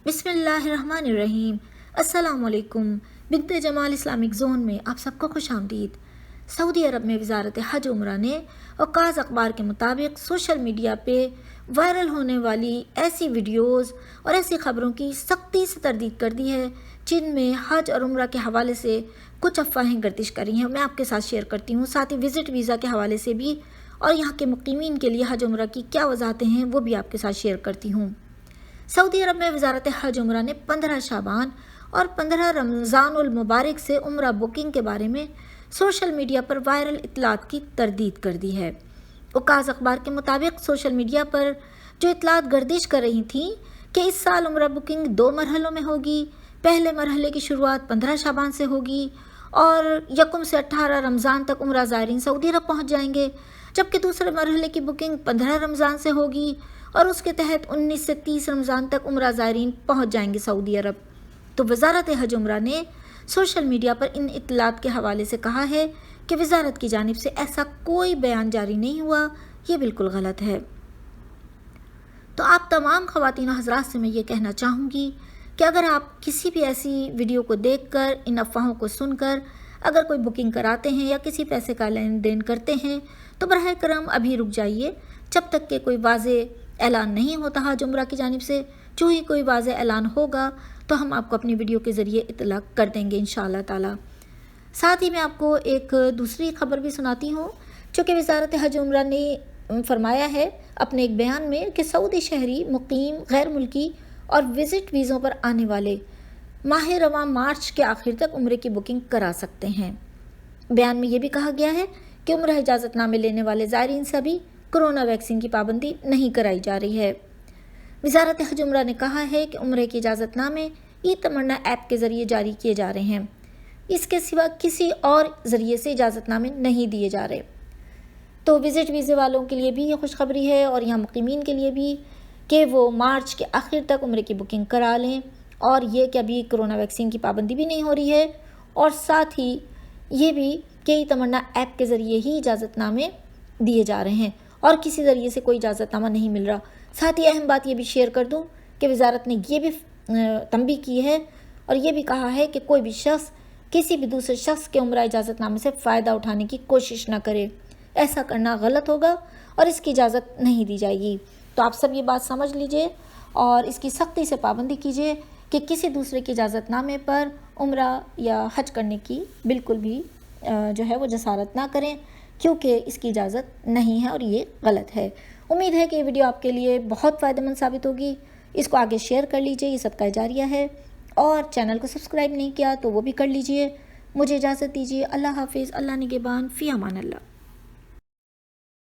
بسم اللہ الرحمن الرحیم۔ السلام علیکم۔ بنت جمال اسلامک زون میں آپ سب کو خوش آمدید۔ سعودی عرب میں وزارت حج عمرہ نے اوقاز اخبار کے مطابق سوشل میڈیا پہ وائرل ہونے والی ایسی ویڈیوز اور ایسی خبروں کی سختی سے تردید کر دی ہے جن میں حج اور عمرہ کے حوالے سے کچھ افواہیں گردش کر رہی ہیں۔ میں آپ کے ساتھ شیئر کرتی ہوں، ساتھ ہی وزٹ ویزا کے حوالے سے بھی اور یہاں کے مقیمین کے لیے حج عمرہ کی کیا وضاحتیں ہیں وہ بھی آپ کے ساتھ شیئر کرتی ہوں۔ سعودی عرب میں وزارت حج عمرہ نے 15 شعبان اور 15 رمضان المبارک سے عمرہ بکنگ کے بارے میں سوشل میڈیا پر وائرل اطلاعات کی تردید کر دی ہے۔ اوقاز اخبار کے مطابق سوشل میڈیا پر جو اطلاعات گردش کر رہی تھیں کہ اس سال عمرہ بکنگ 2 مرحلوں میں ہوگی، پہلے مرحلے کی شروعات 15 شعبان سے ہوگی اور 1 سے 18 رمضان تک عمرہ زائرین سعودی عرب پہنچ جائیں گے، جبکہ دوسرے مرحلے کی بکنگ 15 رمضان سے ہوگی اور اس کے تحت 19 سے 30 رمضان تک عمرہ زائرین پہنچ جائیں گے سعودی عرب۔ تو وزارت حج عمرہ نے سوشل میڈیا پر ان اطلاعات کے حوالے سے کہا ہے کہ وزارت کی جانب سے ایسا کوئی بیان جاری نہیں ہوا، یہ بالکل غلط ہے۔ تو آپ تمام خواتین و حضرات سے میں یہ کہنا چاہوں گی کہ اگر آپ کسی بھی ایسی ویڈیو کو دیکھ کر، ان افواہوں کو سن کر اگر کوئی بکنگ کراتے ہیں یا کسی پیسے کا لین دین کرتے ہیں تو براہ کرم ابھی رک جائیے جب تک کہ کوئی واضح اعلان نہیں ہوتا حج عمرہ کی جانب سے۔ جو ہی کوئی واضح اعلان ہوگا تو ہم آپ کو اپنی ویڈیو کے ذریعے اطلاع کر دیں گے انشاءاللہ تعالی۔ ساتھ ہی میں آپ کو ایک دوسری خبر بھی سناتی ہوں، چونکہ وزارت حج عمرہ نے فرمایا ہے اپنے ایک بیان میں کہ سعودی شہری مقیم غیر ملکی اور وزٹ ویزوں پر آنے والے ماہ رواں مارچ کے آخر تک عمرے کی بکنگ کرا سکتے ہیں۔ بیان میں یہ بھی کہا گیا ہے کہ عمرہ اجازت نامے لینے والے زائرین سے بھی کورونا ویکسین کی پابندی نہیں کرائی جا رہی ہے۔ وزارت حج عمرہ نے کہا ہے کہ عمرے کے اجازت نامے ای تمنا ایپ کے ذریعے جاری کیے جا رہے ہیں، اس کے سوا کسی اور ذریعے سے اجازت نامے نہیں دیے جا رہے۔ تو وزٹ ویزے والوں کے لیے بھی یہ خوشخبری ہے اور یہاں مقیمین کے لیے بھی کہ وہ مارچ کے آخر تک عمرے کی بکنگ کرا لیں، اور یہ کہ ابھی کورونا ویکسین کی پابندی بھی نہیں ہو رہی ہے، اور ساتھ ہی یہ بھی کہ ای تمنا ایپ کے ذریعے ہی اجازت نامے دیے جا رہے ہیں اور کسی ذریعے سے کوئی اجازت نامہ نہیں مل رہا۔ ساتھ ہی اہم بات یہ بھی شیئر کر دوں کہ وزارت نے یہ بھی تنبیہ کی ہے اور یہ بھی کہا ہے کہ کوئی بھی شخص کسی بھی دوسرے شخص کے عمرہ اجازت نامے سے فائدہ اٹھانے کی کوشش نہ کرے، ایسا کرنا غلط ہوگا اور اس کی اجازت نہیں دی جائے گی۔ تو آپ سب یہ بات سمجھ لیجئے اور اس کی سختی سے پابندی کیجئے کہ کسی دوسرے کی اجازت نامے پر عمرہ یا حج کرنے کی بالکل بھی جو ہے وہ جسارت نہ کریں، کیونکہ اس کی اجازت نہیں ہے اور یہ غلط ہے۔ امید ہے کہ یہ ویڈیو آپ کے لیے بہت فائدہ مند ثابت ہوگی۔ اس کو آگے شیئر کر لیجئے، یہ صدقہ جاریہ ہے، اور چینل کو سبسکرائب نہیں کیا تو وہ بھی کر لیجئے۔ مجھے اجازت دیجیے۔ اللہ حافظ، اللہ نگہبان، فی امان اللہ۔